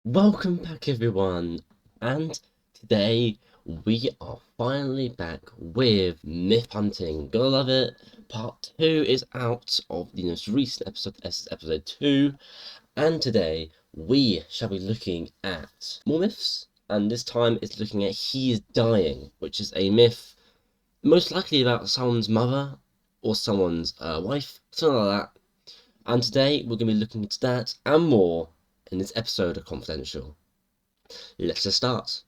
Welcome back, everyone, and today we are finally back with Myth Hunting. Gotta love it. Part 2 is out of the most recent episode. This is episode 2, and today we shall be looking at more myths, and this time it's looking at He is Dying, which is a myth most likely about someone's mother or someone's wife, something like that. And today we're going to be looking into that and more in this episode of Confidential. Let's just start.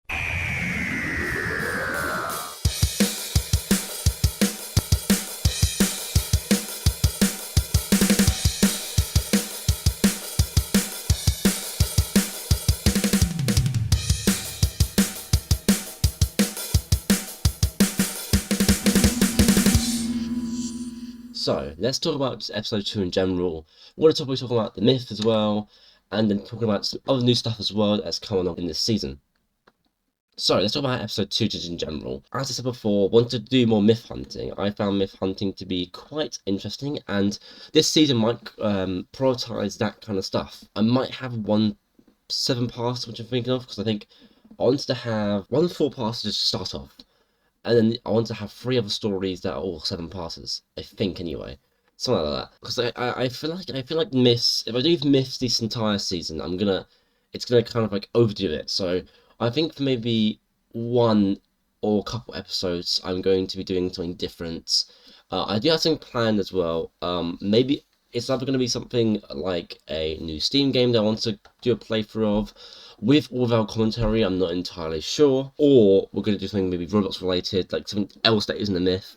So, let's talk about episode 2 in general. We're going to be talking about the myth as well, and then talking about some other new stuff as well that's coming up in this season. So, let's talk about episode 2 just in general. As I said before, wanted to do more myth hunting. I found myth hunting to be quite interesting, and this season might prioritize that kind of stuff. I might have 7 parts, which I'm thinking of, because I think I wanted to have 4 parts just to start off. And then I want to have 3 other stories that are all 7-parters. I think anyway, something like that. Because I feel like myths. If I do myths this entire season, it's gonna kind of like overdo it. So I think for maybe one or a couple episodes, I'm going to be doing something different. I do have something planned as well. Maybe it's either going to be something like a new Steam game that I want to do a playthrough of, with or without commentary, I'm not entirely sure. Or we're going to do something maybe Roblox related, like something else that isn't a myth.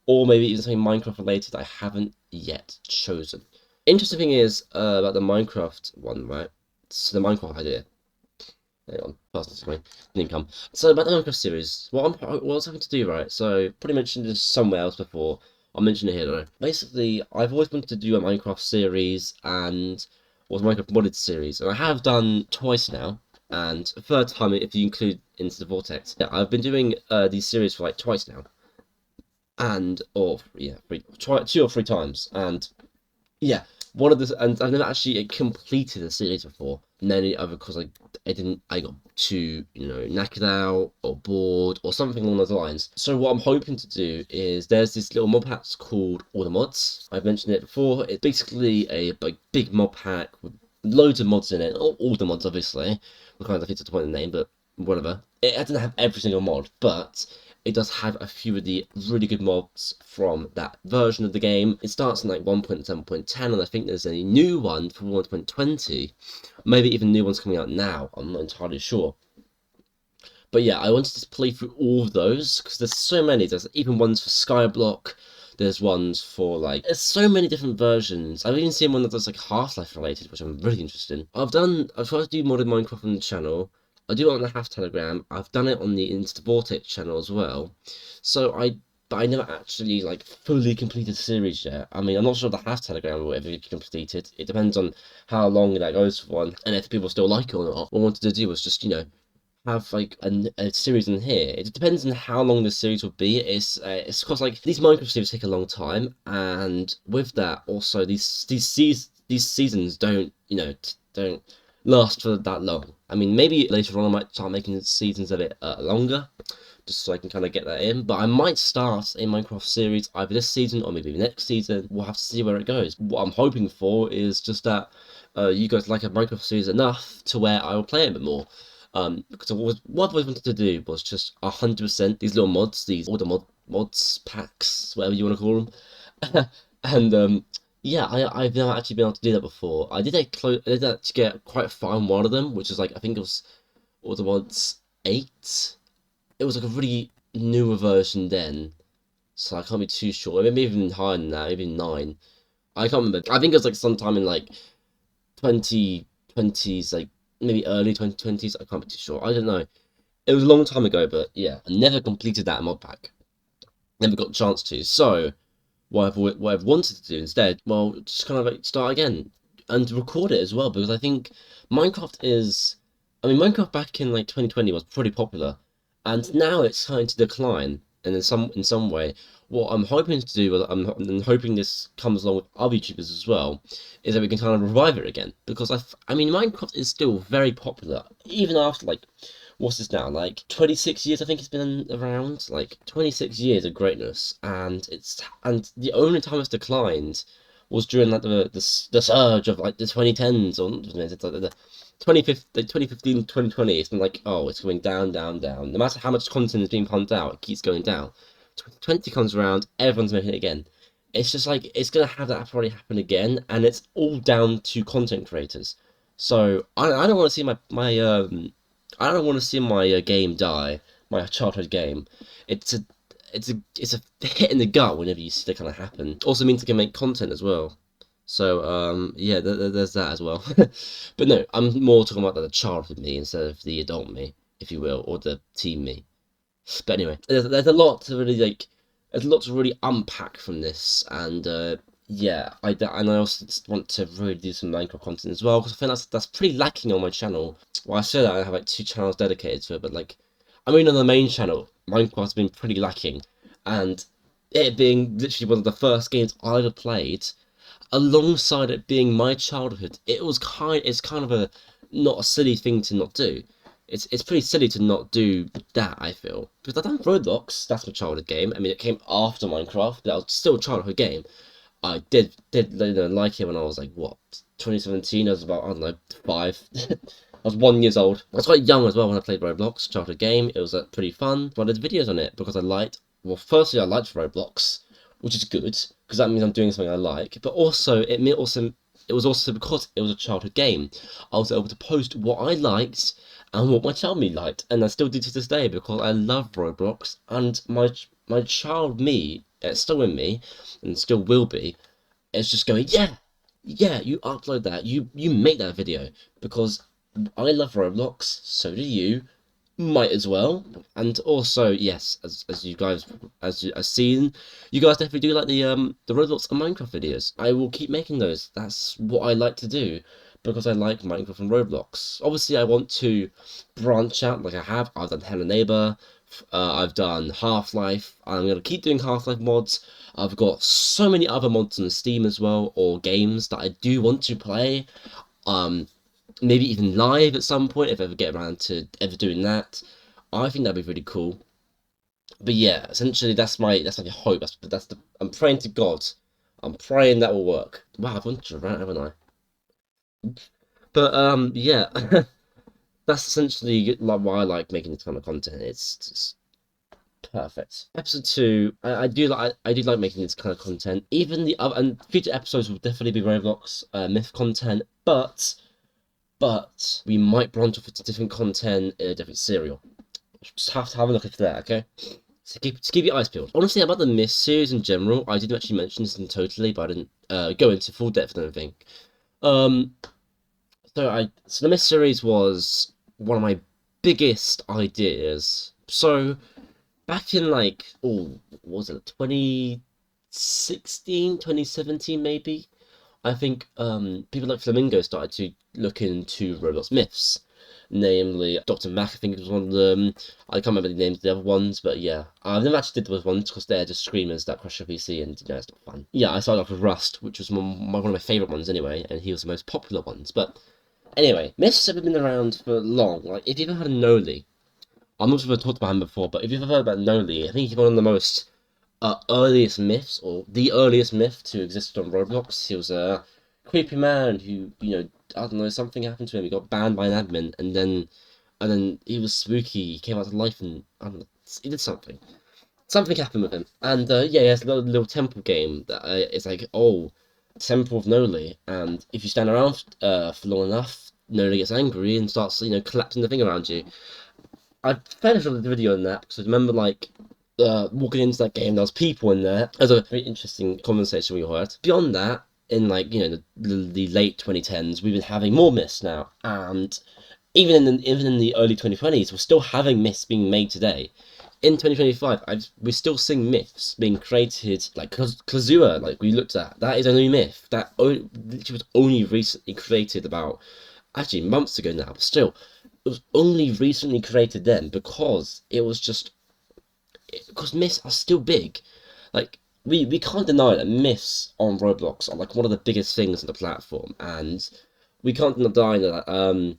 Or maybe even something Minecraft related I haven't yet chosen. Interesting thing is about the Minecraft one, right? So the Minecraft idea. Hang on, personal screen, didn't come. So about the Minecraft series, what I was having to do, right? So probably mentioned this somewhere else before. I'll mention it here though. Basically, I've always wanted to do a Minecraft series and or a Minecraft modded series, and I have done twice now. And a third time if you include Into the Vortex. Yeah, I've been doing these series for like twice now, and or yeah, 2 or 3 times, and yeah, and I've never actually completed a series before. And then either because I got too knackered out or bored or something along those lines. So what I'm hoping to do is there's this little mod pack called All the Mods. I've mentioned it before. It's basically a big mod pack with loads of mods in it. Not all the mods, obviously. We're kind of fit to the point in the name, but whatever. It doesn't have every single mod, but it does have a few of the really good mods from that version of the game. It starts in like 1.7.10, and I think there's a new one for 1.20. Maybe even new ones coming out now. I'm not entirely sure. But yeah, I wanted to play through all of those because there's so many. There's even ones for Skyblock. There's ones for there's so many different versions. I've even seen one that's like Half-Life related, which I'm really interested in. I've tried to do modded Minecraft on the channel. I do it on the Half Telegram. I've done it on the Insta Vortex channel as well. But I never actually fully completed the series yet. I mean, I'm not sure the Half Telegram will ever be completed. It depends on how long that goes for one, and if people still like it or not. What I wanted to do was just have a series in here. It depends on how long the series will be. It's because these Minecraft series take a long time, and with that also these seasons don't last for that long. I mean, maybe later on I might start making seasons a bit longer, just so I can kind of get that in. But I might start a Minecraft series either this season or maybe next season. We'll have to see where it goes. What I'm hoping for is just that you guys like a Minecraft series enough to where I will play it a bit more. Because what I always wanted to do was just 100% these little mods, all the mods packs, whatever you want to call them, and yeah, I've never actually been able to do that before. I did actually get quite far in one of them, which is I think it was all the mods 8. It was a really newer version then, so I can't be too sure. Maybe even higher than that, maybe 9. I can't remember. I think it was sometime in 2020s, maybe early 2020s. I can't be too sure. I don't know. It was a long time ago, but yeah, I never completed that mod pack. Never got a chance to. So what I've wanted to do instead, well, just kind of start again and record it as well, because I think Minecraft back in 2020 was pretty popular, and now it's starting to decline. and in some way, what I'm hoping to do, I'm hoping this comes along with other YouTubers as well, is that we can kind of revive it again. Because I mean, Minecraft is still very popular, even after like, what's this now, like 26 years I think it's been around, like 26 years of greatness, and the only time it's declined was during like the surge of like the 2010s, or it's like the 2015, 2020. It's been like, oh, it's going down, down, down. No matter how much content is being pumped out, it keeps going down. 2020 comes around, everyone's making it again. It's just like, it's gonna have that probably happen again, and it's all down to content creators. So I don't want to see I don't want to see my game die, my childhood game. It's a it's a hit in the gut whenever you see that kind of happen. Also means I can make content as well. So yeah, there's that as well. But no, I'm more talking about the childhood me instead of the adult me, if you will, or the teen me. But anyway, there's a lot to really there's a lot to really unpack from this, and yeah, and I also just want to really do some Minecraft content as well, because I think that's pretty lacking on my channel. Well, I say that I have like 2 channels dedicated to it, but like, I mean, on the main channel, Minecraft's been pretty lacking, and it being literally one of the first games I ever played, alongside it being my childhood, it's kind of a not a silly thing to not do. It's pretty silly to not do that, I feel. Because I've done Roblox, that's my childhood game. I mean, it came after Minecraft, but that was still a childhood game. I did like it when I was like, what, 2017? I was about, I don't know, 5. I was 1 year old. I was quite young as well when I played Roblox, childhood game. It was pretty fun. But I did videos on it because well, firstly, I liked Roblox, which is good, because that means I'm doing something I like. But also, it was also because it was a childhood game. I was able to post what I liked and what my child me liked, and I still do to this day because I love Roblox, and my child me, it's still in me, and still will be. It's just going, yeah, yeah, you upload that, you make that video, because I love Roblox, so do you. Might as well. And also, yes, as you guys as seen, you guys definitely do like the Roblox and Minecraft videos. I will keep making those. That's what I like to do, because I like Minecraft and Roblox. Obviously, I want to branch out like I have. I've done Hello Neighbor, I've done Half-Life. I'm gonna keep doing Half-Life mods. I've got so many other mods on Steam as well, or games that I do want to play. Maybe even live at some point if I ever get around to ever doing that. I think that'd be really cool. But yeah, essentially that's my hope. I'm praying to God. I'm praying that will work. Wow, I've gone to a rant, haven't I? But yeah, that's essentially like why I like making this kind of content. It's just perfect. Episode 2, I do like making this kind of content. Even the other and future episodes will definitely be Roblox myth content, but we might branch off into different content in a different serial. Just have to have a look at that, okay? So keep your eyes peeled. Honestly, about the Myth series in general, I didn't actually mention this in totally, but I didn't go into full depth, I don't think. So the Myth series was one of my biggest ideas. So back in like, what was it, 2016, 2017 maybe? I think people like Flamingo started to look into Roblox myths, namely Dr. Mac, I think it was one of them. I can't remember the names of the other ones, but yeah, I've never actually did those ones because they're just screamers that crash your PC, and you know, it's not fun. Yeah, I started off with Rust, which was one of my favourite ones anyway, and he was the most popular ones. But anyway, myths have been around for long. Like, if you've ever heard of Noli, I'm not sure if I've talked about him before, but if you've ever heard about Noli, I think he's one of the most earliest myths, or the earliest myth to exist on Roblox. He was a creepy man who, you know, I don't know, something happened to him. He got banned by an admin, and then he was spooky. He came out to life, and I don't know, he did something. Something happened with him, and yeah, he has a little temple game that it's like, oh, Temple of Noli, and if you stand around for long enough, Noli gets angry and starts, you know, collapsing the thing around you. I finished the video on that because I remember like walking into that game, there was people in there. It was a very interesting conversation we had. Beyond that, in like, you know, the late 2010s, we've been having more myths now, and even in the early 2020s, we're still having myths being made today. In 2025, we're still seeing myths being created, like Kazuya, like we looked at. That is a new myth that literally was only recently created about, actually months ago now, but still, it was only recently created then because it was just because myths are still big. Like we can't deny that myths on Roblox are like one of the biggest things on the platform, and we can't deny that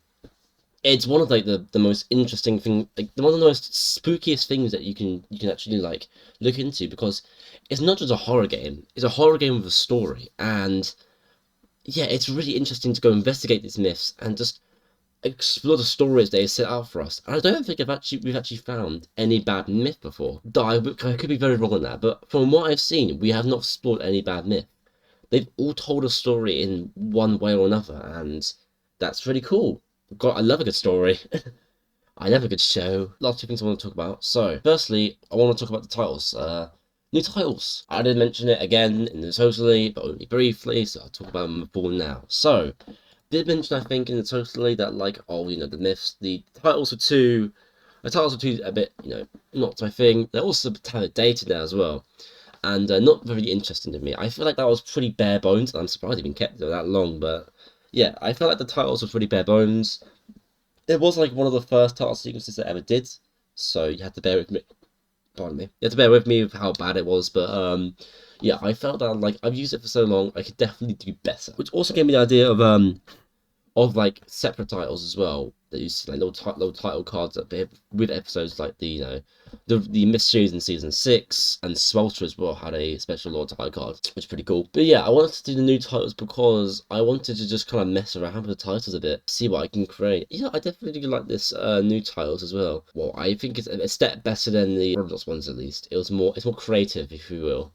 it's one of like the most interesting thing, like one of the most spookiest things that you can actually like look into, because it's not just a horror game, it's a horror game with a story. And yeah, it's really interesting to go investigate these myths and just explore the stories they set out for us. And I don't think we've actually found any bad myth before. Though I could be very wrong on that, but from what I've seen, we have not explored any bad myth. They've all told a story in one way or another, and that's really cool. I love a good story. I love a good show. Lots of things I want to talk about. So, firstly, I want to talk about the titles. New titles. I did mention it again in the Totally, but only briefly, so I'll talk about them more now. So, did mention, I think, in the Totally that, like, oh, the myths, the titles are too a bit, not my thing. They're also kind of dated now as well, and not very interesting to me. I feel like that was pretty bare bones. I'm surprised it even kept it that long, but yeah, I felt like the titles were pretty bare bones. It was like one of the first title sequences I ever did, so you had to bear with me. Pardon me. You had to bear with me with how bad it was, but yeah, I felt that like I've used it for so long, I could definitely do better. Which also gave me the idea of like separate titles as well that you see like little title cards up here with episodes like the mysteries in season 6, and Swelter as well had a special little title card, which is pretty cool. But yeah, I wanted to do the new titles because I wanted to just kind of mess around with the titles a bit, see what I can create. Yeah, I definitely do like this new titles as well. Well, I think it's a step better than the Roblox ones at least. It's more creative, if you will.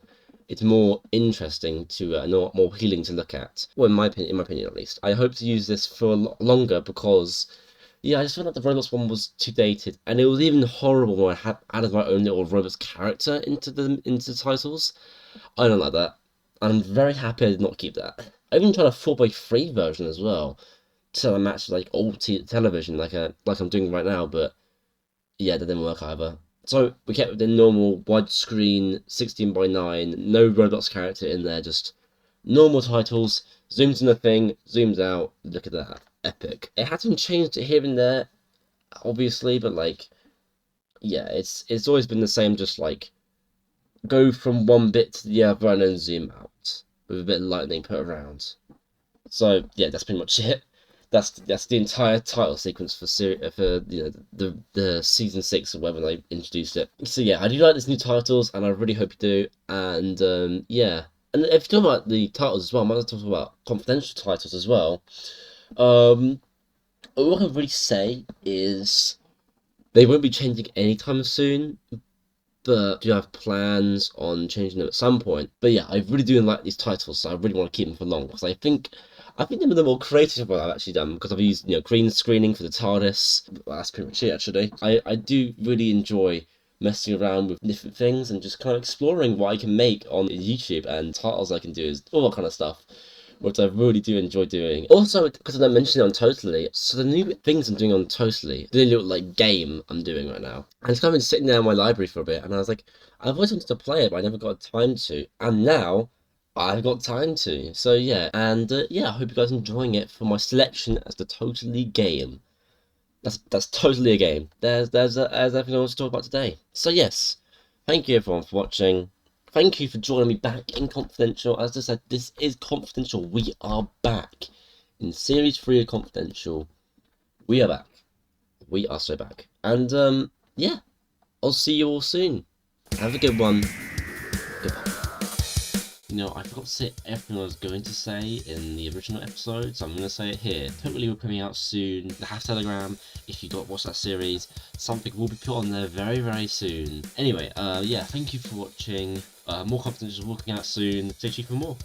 It's more interesting to more appealing to look at. Well, in my opinion at least. I hope to use this for a lot longer because yeah, I just felt like the Roblox one was too dated, and it was even horrible when I had added my own little Roblox character into the titles. I don't like that. I'm very happy I did not keep that. I even tried a 4x3 version as well to match like old television, like I'm doing right now, but yeah, that didn't work either. So we kept the normal widescreen 16:9, no Roblox character in there, just normal titles. Zooms in the thing, zooms out. Look at that, epic. It hasn't changed it here and there, obviously, but like, yeah, it's always been the same. Just like go from one bit to the other and then zoom out with a bit of lightning put around. So yeah, that's pretty much it. That's the entire title sequence for the season 6 or whether they introduced it. So yeah, I do like these new titles, and I really hope you do. And yeah, and if you talk about the titles as well, I might talk about confidential titles as well. All I can really say is they won't be changing anytime soon, but do have plans on changing them at some point. But yeah, I really do like these titles, so I really want to keep them for long because I think they're the more creative one I've actually done, because I've used green screening for the TARDIS. Well, that's pretty much it actually. I do really enjoy messing around with different things and just kind of exploring what I can make on YouTube, and titles I can do, is all that kind of stuff, which I really do enjoy doing. Also, because I mentioned it on Totally, so the new things I'm doing on Totally, the little like game I'm doing right now, and it's kind of been sitting there in my library for a bit, and I was like, I've always wanted to play it, but I never got time to, and now I've got time to. So yeah, and yeah, I hope you guys are enjoying it for my selection as the Totally game. That's totally a game. There's everything I want to talk about today. So yes, thank you everyone for watching. Thank you for joining me back in Confidential. As I said, this is Confidential. We are back in Series 3 of Confidential. We are back. We are so back. And yeah, I'll see you all soon. Have a good one. Goodbye. I forgot to say everything I was going to say in the original episode, so I'm going to say it here. Totally will be coming out soon. The Half Telegram, if you got watch that series, something will be put on there very, very soon. Anyway, yeah, thank you for watching. More Confidential will be coming out soon. Stay tuned for more.